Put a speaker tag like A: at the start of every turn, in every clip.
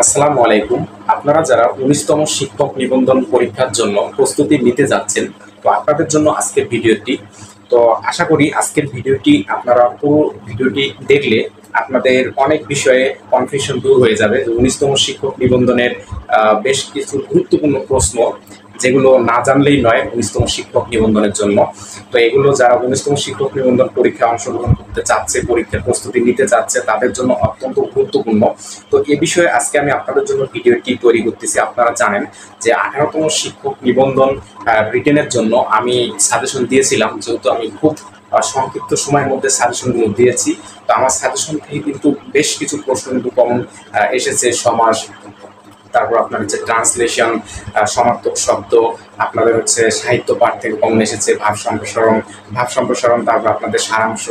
A: আসসালামু আলাইকুম। আপনারা যারা ১৯তম শিক্ষক নিবন্ধন পরীক্ষার জন্য প্রস্তুতি নিতে যাচ্ছেন, তো আপনাদের জন্য আজকের ভিডিওটি। তো আশা করি আজকের ভিডিওটি আপনারা পুরো ভিডিওটি দেখলে আপনাদের অনেক বিষয়ে কনফিউশন দূর হয়ে যাবে। ১৯তম শিক্ষক নিবন্ধনের বেশ কিছু গুরুত্বপূর্ণ প্রশ্ন যেগুলো না জানলেই নয় ১৯তম শিক্ষক নিবন্ধনের জন্য। তো এগুলো যারা ১৯তম শিক্ষক নিবন্ধন পরীক্ষায় অংশগ্রহণ করতে চাচ্ছে, পরীক্ষার প্রস্তুতি নিতে চাচ্ছে, তাদের জন্য অত্যন্ত গুরুত্বপূর্ণ। তো এ বিষয়ে আজকে আমি আপনাদের জন্য ভিডিওটি তৈরি করতেছি। আপনারা জানেন যে ১৮তম শিক্ষক নিবন্ধন রিটেনের জন্য আমি সাজেশন দিয়েছিলাম, যেহেতু আমি খুব সংক্ষিপ্ত সময়ের মধ্যে সাজেশনগুলো দিয়েছি। তো আমার সাজেশন থেকে কিন্তু বেশ কিছু প্রশ্ন কিন্তু কমন এসেছে। সমাস, তারপর আপনার হচ্ছে ট্রান্সলেশন, সমার্থক শব্দ, আপনাদের হচ্ছে সাহিত্য পাঠ থেকে কমন এসেছে, ভাব সম্প্রসারণ, তারপর আপনাদের সারাংশ,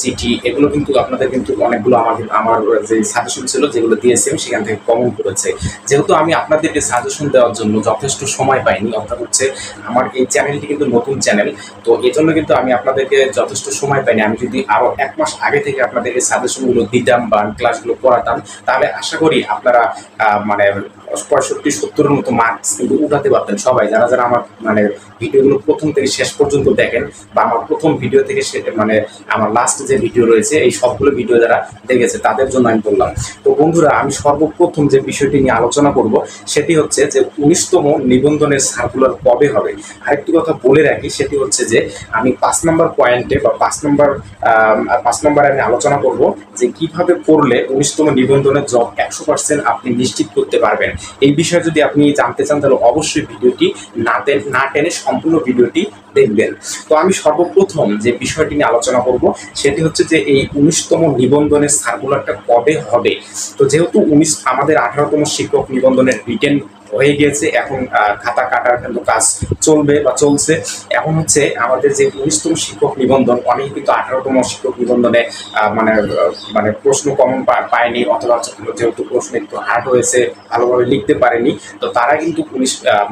A: চিঠি, এগুলো কিন্তু আপনাদের কিন্তু অনেকগুলো আমার যে সাজেশন ছিল যেগুলো দিয়েছি আমি সেখান থেকে কমন করেছে। যেহেতু আমি আপনাদেরকে সাজেশন দেওয়ার জন্য যথেষ্ট সময় পাইনি, অর্থাৎ হচ্ছে আমার এই চ্যানেলটি কিন্তু নতুন চ্যানেল, তো এই জন্য কিন্তু আমি আপনাদেরকে যথেষ্ট সময় পাইনি। আমি যদি আরও ১ মাস আগে থেকে আপনাদেরকে সাজেশনগুলো দিতাম বা ক্লাসগুলো করাতাম, তাহলে আশা করি আপনারা মানে ৬৫-৭০-এর মতো মার্কস কিন্তু উঠাতে পারতেন সবাই, যারা যারা আমার মানে ভিডিওগুলো প্রথম থেকে শেষ পর্যন্ত দেখেন, বা আমার প্রথম ভিডিও থেকে মানে আমার লাস্ট যে ভিডিও রয়েছে এই সবগুলো ভিডিও যারা দেখেছে তাদের জন্য আমি বললাম। তো বন্ধুরা, আমি সর্বপ্রথম যে বিষয়টি নিয়ে আলোচনা করব সেটি হচ্ছে যে ১৯তম নিবন্ধনের সার্কুলার কবে হবে। আরেকটি কথা বলে রাখি, সেটি হচ্ছে যে আমি ৫ নম্বর পয়েন্টে বা ৫ নম্বরে আমি আলোচনা করব যে কিভাবে পড়লে ১৯তম নিবন্ধনের জব ১০০% আপনি নিশ্চিত করতে পারবেন। এই বিষয়ে যদি আপনি জানতে চান তাহলে অবশ্যই ভিডিওটি না টেনে সম্পূর্ণ ভিডিওটি দেখবেন। তো আমি সর্বপ্রথম যে বিষয়টি নিয়ে আলোচনা করব সেটি হচ্ছে যে এই ১৯তম নিবন্ধনের সার্কুলারটা কবে হবে। তো যেহেতু আমাদের ১৮তম শিক্ষক নিবন্ধনের রিটেন হয়ে গিয়েছে, এখন খাতা কাটার কিন্তু কাজ চলবে বা চলছে। এখন হচ্ছে আমাদের যে ১৯তম শিক্ষক নিবন্ধন, অনেকে কিন্তু ১৮তম শিক্ষক নিবন্ধনে মানে মানে প্রশ্ন কমন পায়নি, অথবা যেহেতু প্রশ্ন একটু হার্ড হয়েছে, ভালোভাবে লিখতে পারেনি, তো তারা কিন্তু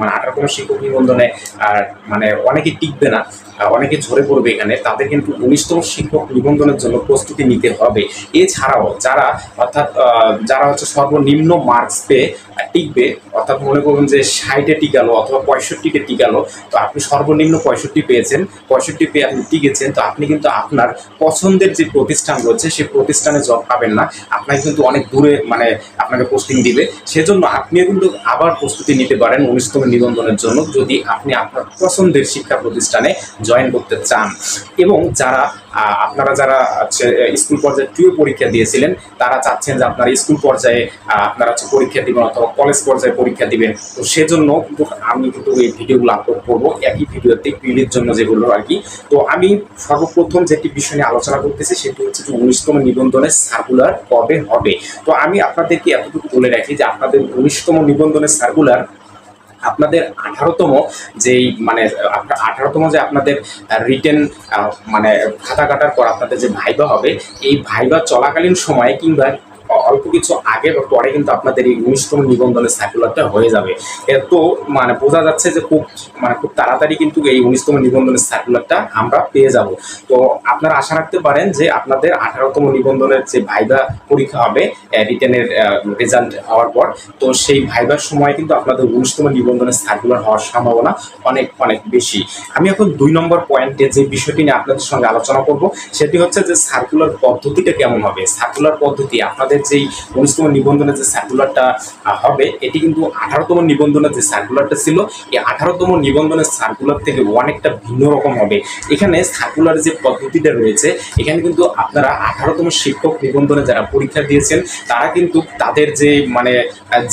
A: ১৮তম শিক্ষক নিবন্ধনে মানে অনেকে টিকবে না, অনেকে ঝরে পড়বে এখানে। তাদের কিন্তু ১৯তম শিক্ষক নিবন্ধনের জন্য প্রস্তুতি নিতে হবে। এছাড়াও যারা হচ্ছে সর্বনিম্ন মার্কস পেয়ে টিকবে, অর্থাৎ মনে করুন যে ৬০-এ টিকালো অথবা ৬৫-তে টিকালো, তো আপনি সর্বনিম্ন ৬৫ পেয়েছেন, ৬৫ পেয়ে আপনি টিকেছেন, তো আপনি কিন্তু আপনার পছন্দের যে প্রতিষ্ঠান রয়েছে সেই প্রতিষ্ঠানে জব পাবেন না, আপনাকে কিন্তু অনেক দূরে মানে আপনাকে পোস্টিং দিবে। সেজন্য আপনিও কিন্তু আবার প্রস্তুতি নিতে পারেন ১৯তম নিবন্ধনের জন্য, যদি আপনি আপনার পছন্দের শিক্ষা প্রতিষ্ঠানে জয়েন করতে চান। এবং আপনারা যারা স্কুল পর্যায়ে টুয়ে পরীক্ষা দিয়েছিলেন, তারা চাচ্ছেন যে আপনারা স্কুল পর্যায়ে আপনারা হচ্ছে পরীক্ষা দিবেন অথবা কলেজ পর্যায়ে পরীক্ষা দিবেন, তো সেজন্য কিন্তু আমি কিন্তু এই ভিডিওগুলো আপলোড করবো একই ভিডিওতে, প্রিলির জন্য যেগুলো আর কি। তো আমি সর্বপ্রথম যেটি বিষয় নিয়ে আলোচনা করতেছি সেটি হচ্ছে যে ১৯তম নিবন্ধনের সার্কুলার কবে হবে। তো আমি আপনাদেরকে এতটুকু বলে রাখি যে আপনাদের ১৯তম নিবন্ধনের সার্কুলার আপনাদের ১৮তম যেই মানে ১৮তম যে আপনাদের রিটেন মানে খাতা কাটার পর আপনাদের যে ভাইবা হবে, এই ভাইবা চলাকালীন সময়ে কিংবা অল্প কিছু আগে বা পরে কিন্তু আপনাদের এই ১৯তম নিবন্ধনের সার্কুলারটা হয়ে যাবে। তো মানে বোঝা যাচ্ছে যে খুব তাড়াতাড়ি কিন্তু এই ১৯তম নিবন্ধনের সার্কুলারটা আমরা পেয়ে যাব। তো আপনারা আশা রাখতে পারেন যে আপনাদের ১৮তম নিবন্ধনের যে ভাইবা পরীক্ষা হবে রিটেনের রেজাল্ট হওয়ার পর, তো সেই ভাইবার সময় কিন্তু আপনাদের ১৯তম নিবন্ধনের সার্কুলার হওয়ার সম্ভাবনা অনেক অনেক বেশি। আমি এখন ২ নম্বর পয়েন্টে যে বিষয়টি নিয়ে আপনাদের সঙ্গে আলোচনা করব সেটি হচ্ছে যে সার্কুলার পদ্ধতিটা কেমন হবে। সার্কুলার পদ্ধতি আপনাদের যেই ১৯তম নিবন্ধনের যে সার্কুলারটা হবে, এটি কিন্তু ১৮তম নিবন্ধনের যে সার্কুলারটা ছিল, এই ১৮তম নিবন্ধনের সার্কুলার থেকে অনেকটা ভিন্ন রকম হবে। এখানে সার্কুলার যে পদ্ধতিটা রয়েছে, এখানে কিন্তু আপনারা ১৮তম শিক্ষক নিবন্ধনে যারা পরীক্ষা দিয়েছেন তারা কিন্তু তাদের যে মানে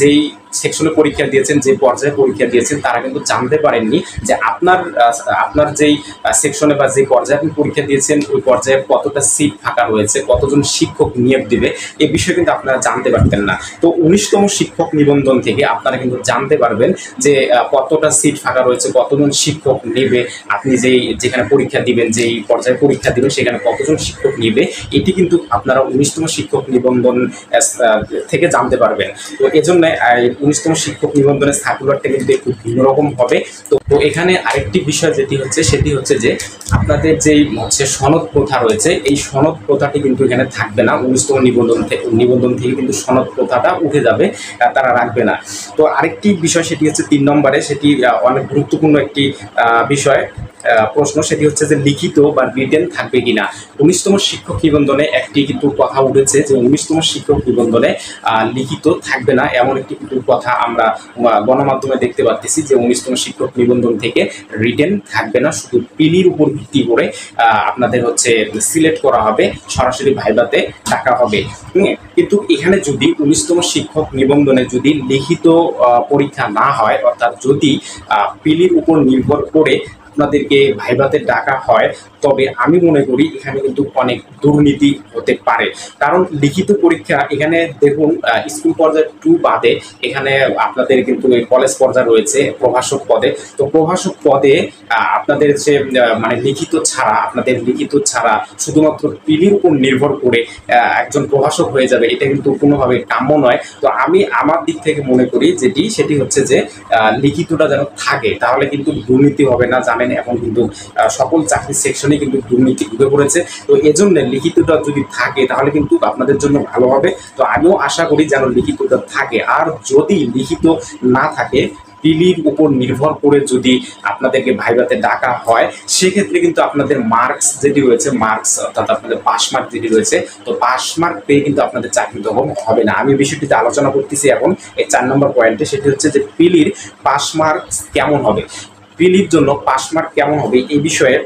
A: যেই সেকশনে পরীক্ষা দিয়েছেন, যে পর্যায়ে পরীক্ষা দিয়েছেন, তারা কিন্তু জানতে পারেননি যে আপনার যেই সেকশনে বা যে পর্যায়ে আপনি পরীক্ষা দিয়েছেন ওই পর্যায়ে কতটা সিট ফাঁকা রয়েছে, কতজন শিক্ষক নিয়োগ দিবে, এই বিষয়ে কিন্তু আপনারা জানতে পারতেন না। তো ১৯তম শিক্ষক নিবন্ধন থেকে আপনারা কিন্তু জানতে পারবেন যে কতটা সিট ফাঁকা রয়েছে, কতজন শিক্ষক নেবে, আপনি যেখানে পরীক্ষা দিবেন, যেই পর্যায়ে পরীক্ষা দিবেন সেখানে কতজন শিক্ষক নেবে, এটি কিন্তু আপনারা ১৯তম শিক্ষক নিবন্ধন থেকে জানতে পারবেন। তো এজন্য ১৯তম শিক্ষক নিবন্ধনের সার্কুলারটা কিন্তু একটু ভিন্ন রকম হবে। তো তো এখানে আরেকটি বিষয় যেটি হচ্ছে সেটি হচ্ছে যে আপনাদের যেই হচ্ছে সনদ প্রথা রয়েছে, এই সনদ প্রথাটি কিন্তু এখানে থাকবে না। 19তম নিবন্ধন থেকে কিন্তু সনদ প্রথাটা উঠে যাবে, তারা রাখবে না। তো আরেকটি বিষয় সেটি হচ্ছে 3 নম্বরে, সেটি অনেক গুরুত্বপূর্ণ একটি বিষয় প্রশ্ন, সেটি হচ্ছে যে লিখিত বা রিটেন থাকবে কিনা। 19তম শিক্ষক নিবন্ধনে একটি কিন্তু কথা উঠেছে যে 19তম শিক্ষক নিবন্ধনে লিখিত থাকবে না, এমন একটি কিন্তু কথা আমরা গণমাধ্যমে দেখতে পাচ্ছি যে 19তম শিক্ষক নিবন্ধন থেকে রিটেন থাকবে না, শুধু পিলির উপর ভিত্তি করে আপনাদের হচ্ছে সিলেক্ট করা হবে, সরাসরি ভাইভাতে ডাকা হবে। কিন্তু এখানে যদি 19তম শিক্ষক নিবন্ধনে যদি লিখিত পরীক্ষা না হয়, অর্থাৎ যদি পিলির উপর নির্ভর করে আপনাদেরকে ভাইভাতে ডাকা হয়, তবে আমি মনে করি এখানে কিন্তু অনেক দুর্নীতি হতে পারে। কারণ লিখিত পরীক্ষা এখানে দেখুন, স্কুল পর্যায়ে 2 বাদে এখানে আপনাদের কিন্তু কলেজ পর্যায়ে রয়েছে প্রভাষক পদে। তো প্রভাষক পদে আপনাদের যে মানে লিখিত ছাড়া শুধুমাত্র পিলির উপর নির্ভর করে একজন প্রভাষক হয়ে যাবে, এটা কিন্তু কোনোভাবে কাম্য নয়। তো আমি আমার দিক থেকে মনে করি সেটি হচ্ছে যে লিখিতটা যেন থাকে, তাহলে কিন্তু দুর্নীতি হবে না। জানেন এখন কিন্তু সকল চাকরি সেকশনে কিন্তু দুর্নীতি ঢুকে পড়েছে। তো এজন্য লিখিতটা যদি থাকে তাহলে কিন্তু আপনাদের জন্য ভালো হবে। তো আমিও আশা করি যেন লিখিতটা থাকে। আর যদি লিখিত না থাকে, পিলির উপর নির্ভর করে যদি আপনাদেরকে ভাইভাতে ডাকা হয়, সেক্ষেত্রে কিন্তু আপনাদের মার্কস যেটি রয়েছে, অর্থাৎ আপনাদের পাস মার্ক যেটি রয়েছে, তো পাস মার্ক পেয়ে কিন্তু আপনাদের চাকরিতে হবে না। আমি বিষয়টিতে আলোচনা করতেছি এখন এই 4 নম্বর পয়েন্টে, সেটি হচ্ছে যে পিলির পাস মার্ক কেমন হবে, পিলির জন্য পাস মার্ক কেমন হবে। এই বিষয়ে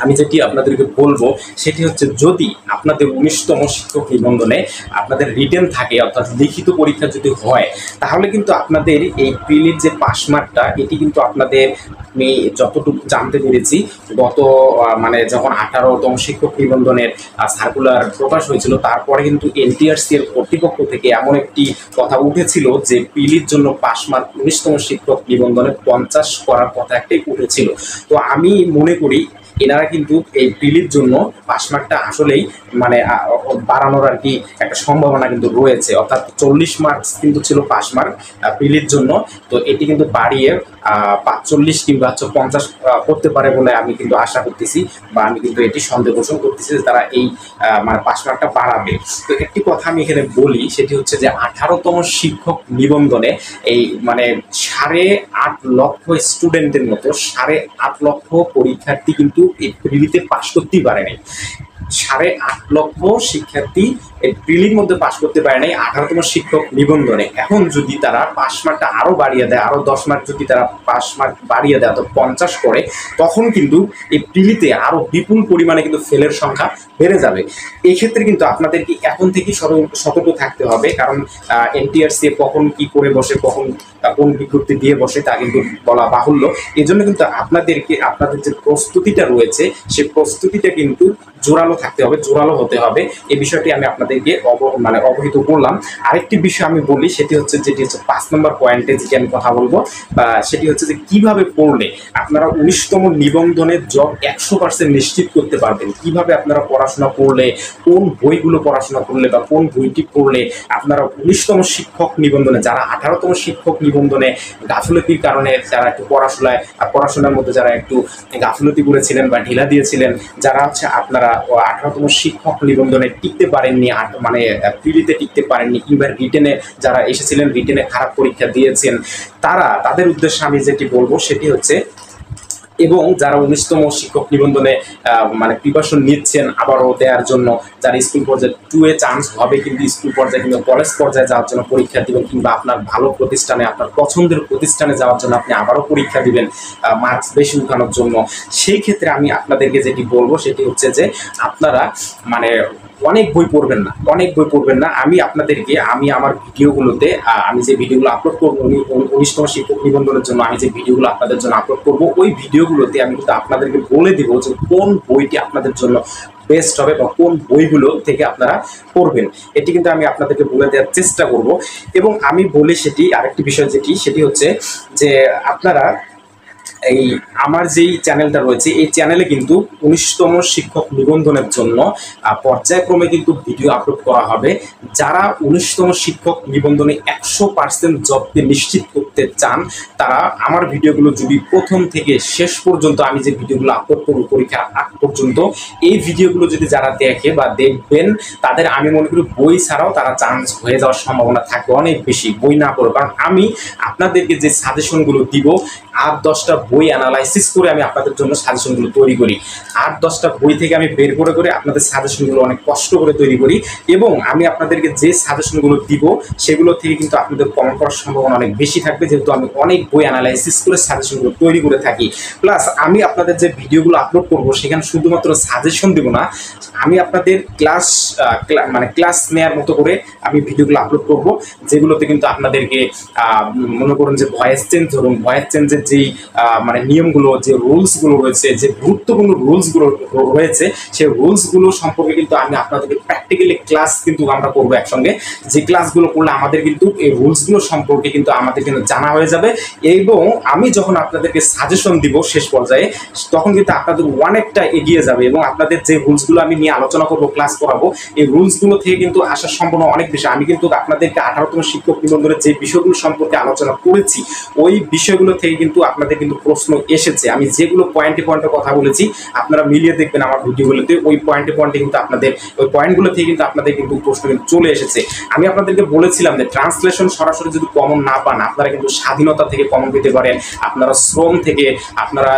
A: আমি যেটি আপনাদেরকে বলবো সেটি হচ্ছে, যদি আপনাদের 19তম শিক্ষক নিবন্ধনে আপনাদের রিটেন থাকে, অর্থাৎ লিখিত পরীক্ষা যদি হয়, তাহলে কিন্তু আপনাদের এই পিলির যে পাস মার্কটা, এটি কিন্তু আপনাদের, আমি যতটুকু জানতে পেরেছি, গত মানে যখন 18তম শিক্ষক নিবন্ধনের সার্কুলার প্রকাশ হয়েছিল, তারপরে কিন্তু এনটিআরসি এর কর্তৃপক্ষ থেকে এমন একটি কথা উঠেছিল যে পিলির জন্য পাস মার্ক 19তম শিক্ষক নিবন্ধনে 50 করার কথা একটাই উঠেছিল। তো আমি মনে করি এনারা কিন্তু এই পিলির জন্য পাস মার্কটা আসলেই মানে বাড়ানোর আর কি একটা সম্ভাবনা কিন্তু রয়েছে, অর্থাৎ 40 মার্কস কিন্তু ছিল পাস মার্ক পিলির জন্য, তো এটি কিন্তু বাড়িয়ে 45 কিংবা 50 করতে পারে বলে আমি কিন্তু আশা করতেছি, বা আমি কিন্তু এটি সন্দেহ পোষণ করতেছি যে তারা এই মানে পাস মার্কটা বাড়াবে। তো একটি কথা আমি এখানে বলি, সেটি হচ্ছে যে 18তম শিক্ষক নিবন্ধনে এই মানে 8.5 লক্ষ স্টুডেন্টের মতো 8.5 লক্ষ পরীক্ষার্থী কিন্তু এই প্রিলিতে পাস করতেই পারেনি। 8.5 লক্ষ শিক্ষার্থী এই প্রিলির মধ্যে পাস করতে পারে নাই 18তম শিক্ষক নিবন্ধনে। এখন যদি তারা পাস মার্কটা আরো বাড়িয়ে দেয়, আরো 10 মার্ক যদি তারা পাস মার্ক বাড়িয়ে দেয়, তো 50 করে, তখন কিন্তু এই প্রিলিতে আরো বিপুল পরিমাণে কিন্তু ফেলের সংখ্যা বেড়ে যাবে। এই ক্ষেত্রে কিন্তু আপনাদেরকে এখন থেকেই সতর্ক থাকতে হবে, কারণ এনটিআরসি কখন কি করে বসে, কখন কোন বিজ্ঞপ্তি দিয়ে বসে তা কিন্তু বলা বাহুল্য। এই জন্য কিন্তু আপনাদের যে প্রস্তুতিটা রয়েছে, সেই প্রস্তুতিটা কিন্তু জোরালো থাকতে হবে, জোরালো হতে হবে। এই বিষয়টি আমি আপনাদেরকে অবহিত করলাম। আরেকটি বিষয় আমি বলি, সেটি হচ্ছে 5 নম্বর পয়েন্টে যেটি আমি কথা বলবো, সেটি হচ্ছে যে কিভাবে পড়লে আপনারা 19তম নিবন্ধনের জব 100% নিশ্চিত করতে পারবেন। কিভাবে আপনারা পড়াশোনা করলে, কোন বইগুলো পড়াশোনা করলে বা কোন বইটি পড়লে আপনারা 19তম শিক্ষক নিবন্ধনে, যারা 18তম শিক্ষক নিবন্ধনে গাফিলতির কারণে যারা একটু পড়াশোনার মধ্যে যারা একটু গাফিলতি করেছিলেন বা ঢিলা দিয়েছিলেন, যারা হচ্ছে আপনারা 18তম শিক্ষক নিবন্ধনে টিকতে পারেননি, মানে প্রিলিতে টিকতে পারেননি, কিংবা রিটেনে যারা এসেছিলেন, রিটেনে খারাপ পরীক্ষা দিয়েছেন, তাদের উদ্দেশ্যে আমি যেটি বলবো সেটি হচ্ছে, এবং যারা 19তম শিক্ষক নিবন্ধনে মানে প্রিপারেশন নিচ্ছেন আবারও দেওয়ার জন্য, যারা স্কুল পর্যায়ে 2 এ চান্স হবে কিন্তু স্কুল পর্যায়ে কিংবা কলেজ পর্যায়ে যাওয়ার জন্য পরীক্ষা দিবেন, কিংবা আপনার ভালো প্রতিষ্ঠানে, আপনার পছন্দের প্রতিষ্ঠানে যাওয়ার জন্য আপনি আবারও পরীক্ষা দিবেন মার্কস বেশি উঠানোর জন্য, সেই ক্ষেত্রে আমি আপনাদেরকে যেটি বলবো সেটি হচ্ছে যে আপনারা মানে অনেক বই পড়বেন না। আমি আপনাদেরকে আমার ভিডিওগুলোতে আমি যে ভিডিওগুলো আপলোড করবো 19তম শিক্ষক নিবন্ধনের জন্য, আমি যে ভিডিওগুলো আপনাদের জন্য আপলোড করবো, ওই ভিডিওগুলোতে আমি কিন্তু আপনাদেরকে বলে দিব যে কোন বইটি আপনাদের জন্য বেস্ট হবে বা কোন বইগুলো থেকে আপনারা পড়বেন। এটি কিন্তু আমি আপনাদেরকে বলে দেওয়ার চেষ্টা করব। এবং আমি বলি সেটি আরেকটি বিষয় সেটি হচ্ছে যে আপনারা এই আমার যেই চ্যানেলটা রয়েছে এই চ্যানেলে কিন্তু 19তম শিক্ষক নিবন্ধনের জন্য পর্যায়ক্রমে কিন্তু ভিডিও আপলোড করা হবে। যারা 19তম শিক্ষক নিবন্ধনে 100% জবকে নিশ্চিত করতে চান তারা আমার ভিডিওগুলো যদি প্রথম থেকে শেষ পর্যন্ত, আমি যে ভিডিওগুলো আপলোড করব পরীক্ষার আগ পর্যন্ত, এই ভিডিওগুলো যদি যারা দেখে বা দেখবেন তাদের আমি মনে করি বই ছাড়াও তারা চান্স হয়ে যাওয়ার সম্ভাবনা থাকে অনেক বেশি, বই না পড়ে। কারণ আমি আপনাদেরকে যে সাজেশনগুলো দিব 8-10টা বই অ্যানালাইসিস করে আমি আপনাদের জন্য সাজেশনগুলো তৈরি করি। 8-10টা বই থেকে আমি বের করে করে আপনাদের সাজেশনগুলো অনেক কষ্ট করে তৈরি করি, এবং আমি আপনাদেরকে যে সাজেশনগুলো দিব সেগুলো থেকে কিন্তু আপনাদের কমন করার সম্ভাবনা অনেক বেশি থাকবে, যেহেতু আমি অনেক বই অ্যানালাইসিস করে সাজেশনগুলো তৈরি করে থাকি। প্লাস আমি আপনাদের যে ভিডিওগুলো আপলোড করব সেখানে শুধুমাত্র সাজেশন দিব না, আমি আপনাদের ক্লাস নেওয়ার মতো করে আমি ভিডিওগুলো আপলোড করব, যেগুলোতে কিন্তু আপনাদেরকে মনে করুন যে ভয়েস চেঞ্জ, ধরুন ভয়েস চেঞ্জের যেই নিয়মগুলো, যে রুলসগুলো রয়েছে, যে গুরুত্বপূর্ণ রুলসগুলো রয়েছে, সেই রুলসগুলো সম্পর্কে কিন্তু আমি আপনাদেরকে প্র্যাকটিক্যালি ক্লাস কিন্তু আমরা করবো একসঙ্গে। যে ক্লাসগুলো করলে আমাদের কিন্তু এই রুলসগুলো সম্পর্কে কিন্তু আমাদের কিন্তু জানা হয়ে যাবে, এবং আমি যখন আপনাদেরকে সাজেশন দিব শেষ পর্যায়ে তখন কিন্তু আপনাদের অনেকটা এগিয়ে যাবে, এবং আপনাদের যে রুলসগুলো আমি নিয়ে আলোচনা করবো, ক্লাস করাবো, এই রুলসগুলো থেকে কিন্তু আসার সম্ভাবনা অনেক বেশি। আমি কিন্তু আপনাদেরকে 18তম শিক্ষক নিবন্ধনের যে বিষয়গুলো সম্পর্কে আলোচনা করেছি ওই বিষয়গুলো থেকে কিন্তু আপনাদের কিন্তু প্রশ্ন এসেছে। আমি যেগুলো পয়েন্টে কথা বলেছি আপনারা মিলিয়ে দেখবেন আমার ভিডিওগুলোতে, ওই পয়েন্টে কিন্তু আপনাদের ওই পয়েন্টগুলো থেকে কিন্তু আপনাদের কিন্তু প্রশ্ন কিন্তু চলে এসেছে। আমি আপনাদেরকে বলেছিলাম যে ট্রান্সলেশন সরাসরি যদি কমন না পান আপনারা কিন্তু স্বাধীনতা থেকে কমন পেতে পারেন, আপনারা শ্রম থেকে, আপনারা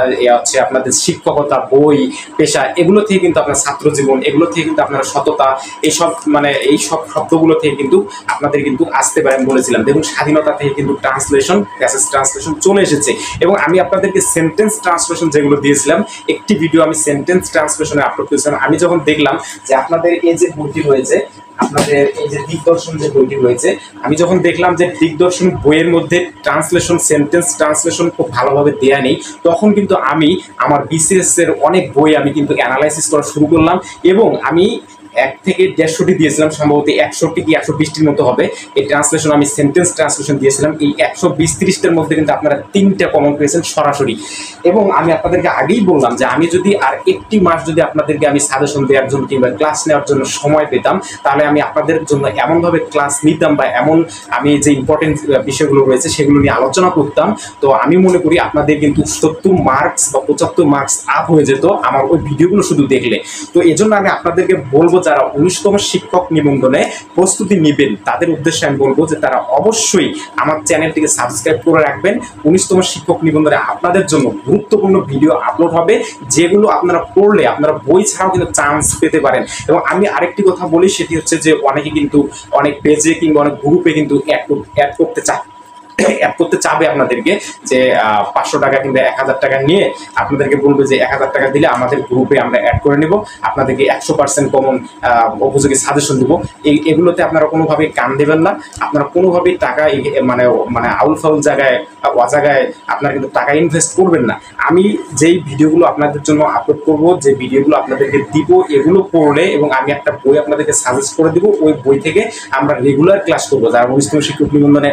A: আপনাদের শিক্ষকতা, বই, পেশা, এগুলো থেকে কিন্তু আপনার ছাত্র জীবন, এগুলো থেকে কিন্তু আপনারা সততা, এইসব শব্দগুলো থেকে কিন্তু আপনাদের কিন্তু আসতে পারেন বলেছিলাম। দেখুন স্বাধীনতা থেকে কিন্তু ট্রান্সলেশন, প্যাসেজ ট্রান্সলেশন চলে এসেছে, এবং আমি আপনাদেরকে সেন্টেন্স ট্রান্সলেশন যেগুলো দিয়েছিলাম, একটি ভিডিও আমি সেন্টেন্স ট্রান্সলেশনে আপলোড করেছিলাম। আমি যখন দেখলাম যে আপনাদের এই যে বইটি রয়েছে, আপনাদের এই যে দিগদর্শন যে বইটি রয়েছে, আমি যখন দেখলাম যে দিগদর্শন বইয়ের মধ্যে ট্রান্সলেশন, সেন্টেন্স ট্রান্সলেশন খুব ভালোভাবে দেয়া নেই, তখন কিন্তু আমি আমার বিসিএস এর অনেক বই আমি কিন্তু অ্যানালাইসিস করা শুরু করলাম, এবং আমি 1 থেকে 150টি দিয়েছিলাম, সম্ভবত 100টি কি 120টির মতো হবে এই ট্রান্সলেশন, আমি সেন্টেন্স ট্রান্সলেশন দিয়েছিলাম। এই 120-30টার মধ্যে কিন্তু আপনারা 3টা কমন পেয়েছেন সরাসরি, এবং আমি আপনাদেরকে আগেই বললাম যে আমি যদি আর একটি মাস যদি আপনাদেরকে আমি সাজেশন দেওয়ার জন্য কিংবা ক্লাস নেওয়ার জন্য সময় পেতাম, তাহলে আমি আপনাদের জন্য এমনভাবে ক্লাস নিতাম বা এমন আমি যে ইম্পর্টেন্ট বিষয়গুলো রয়েছে সেগুলো নিয়ে আলোচনা করতাম, তো আমি মনে করি আপনাদের কিন্তু 70 মার্কস বা 75 মার্কস আপ হয়ে যেত আমার ওই ভিডিওগুলো শুধু দেখলে। তো এই জন্য আমি আপনাদেরকে বলবো যারা 19তম শিক্ষক নিবন্ধনে প্রস্তুতি নেবেন তাদের উদ্দেশ্যে আমি বলবো যে তারা অবশ্যই আমার চ্যানেলটিকে সাবস্ক্রাইব করে রাখবেন। 19তম শিক্ষক নিবন্ধনে আপনাদের জন্য গুরুত্বপূর্ণ ভিডিও আপলোড হবে, যেগুলো আপনারা পড়লে আপনারা বই ছাড়াও কিন্তু চান্স পেতে পারেন। এবং আমি আরেকটি কথা বলি, সেটি হচ্ছে যে অনেকে কিন্তু অনেক পেজে কিংবা অনেক গ্রুপে কিন্তু অ্যাড করতে চাবে আপনাদেরকে, যে 500 টাকা কিংবা 1000 টাকা নিয়ে আপনাদেরকে বলবে যে 1000 টাকা দিলে আমাদের গ্রুপে আমরা অ্যাড করে নেব, আপনাদেরকে 100% কমন উপযোগী সাজেশন দেবো। এগুলোতে আপনারা কোনোভাবেই কান দেবেন না, আপনারা কোনোভাবেই টাকা আউল ফাউল জায়গায়, অজায়গায় আপনারা কিন্তু টাকা ইনভেস্ট করবেন না। আমি যেই ভিডিওগুলো আপনাদের জন্য আপলোড করব, যে ভিডিওগুলো আপনাদেরকে দিব, এগুলো পড়লে এবং আমি একটা বই আপনাদেরকে সাজেস্ট করে দিব, ওই বই থেকে আমরা রেগুলার ক্লাস করবো। যারা 19তম শিক্ষক নিবন্ধনে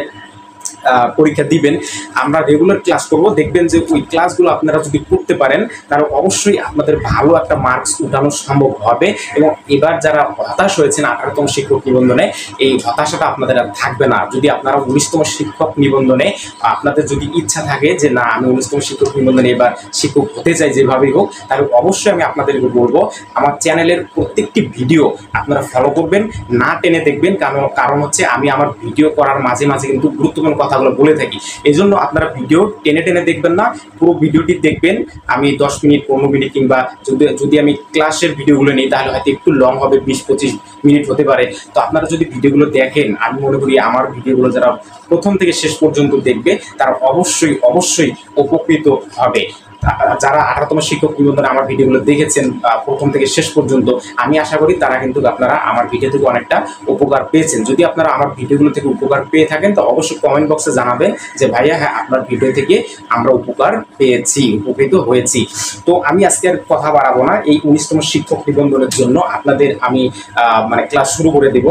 A: পরীক্ষা দিবেন আমরা রেগুলার ক্লাস করব, দেখবেন যে ওই ক্লাসগুলো আপনারা যদি করতে পারেন তাহলে অবশ্যই আপনাদের ভালো একটা মার্কস উঠানো সম্ভব হবে। এবং এবার যারা হতাশ হয়েছেন 18তম শিক্ষক নিবন্ধনে, এই হতাশাটা আপনাদের আর থাকবে না। যদি আপনারা 19তম শিক্ষক নিবন্ধনে আপনাদের যদি ইচ্ছা থাকে যে না আমি 19তম শিক্ষক নিবন্ধনে এবার শিক্ষক হতে চাই যেভাবেই হোক, তাহলে অবশ্যই আমি আপনাদেরকে বলবো আমার চ্যানেলের প্রত্যেকটি ভিডিও আপনারা ফলো করবেন, না টেনে দেখবেন। কারণ হচ্ছে আমি আমার ভিডিও করার মাঝে মাঝে কিন্তু গুরুত্বপূর্ণ কথাগুলো বলে থাকি, এই জন্য আপনারা ভিডিও টেনে দেখবেন না, পুরো ভিডিওটি দেখবেন। আমি 10 মিনিট 15 মিনিট কিংবা যদি আমি ক্লাসের ভিডিওগুলো নিই তাহলে হয়তো একটু লং হবে, 20-25 মিনিট হতে পারে। তো আপনারা যদি ভিডিওগুলো দেখেন, আমি মনে করি আমার ভিডিওগুলো যারা প্রথম থেকে শেষ পর্যন্ত দেখবে তারা অবশ্যই উপকৃত হবে। যারা 18তম শিক্ষক নিবন্ধনে আমার ভিডিওগুলো দেখেছেন প্রথম থেকে শেষ পর্যন্ত, আমি আশা করি তারা কিন্তু আপনারা আমার ভিডিও থেকে অনেকটা উপকার পেয়েছেন। যদি আপনারা আমার ভিডিওগুলো থেকে উপকার পেয়ে থাকেন তো অবশ্যই কমেন্ট বক্সে জানাবেন যে ভাইয়া হ্যাঁ আপনার ভিডিও থেকে আমরা উপকার পেয়েছি, উপকৃত হয়েছি। তো আমি আজকে আর কথা বাড়াবো না, এই 19তম শিক্ষক নিবন্ধনের জন্য আপনাদের আমি ক্লাস শুরু করে দেব।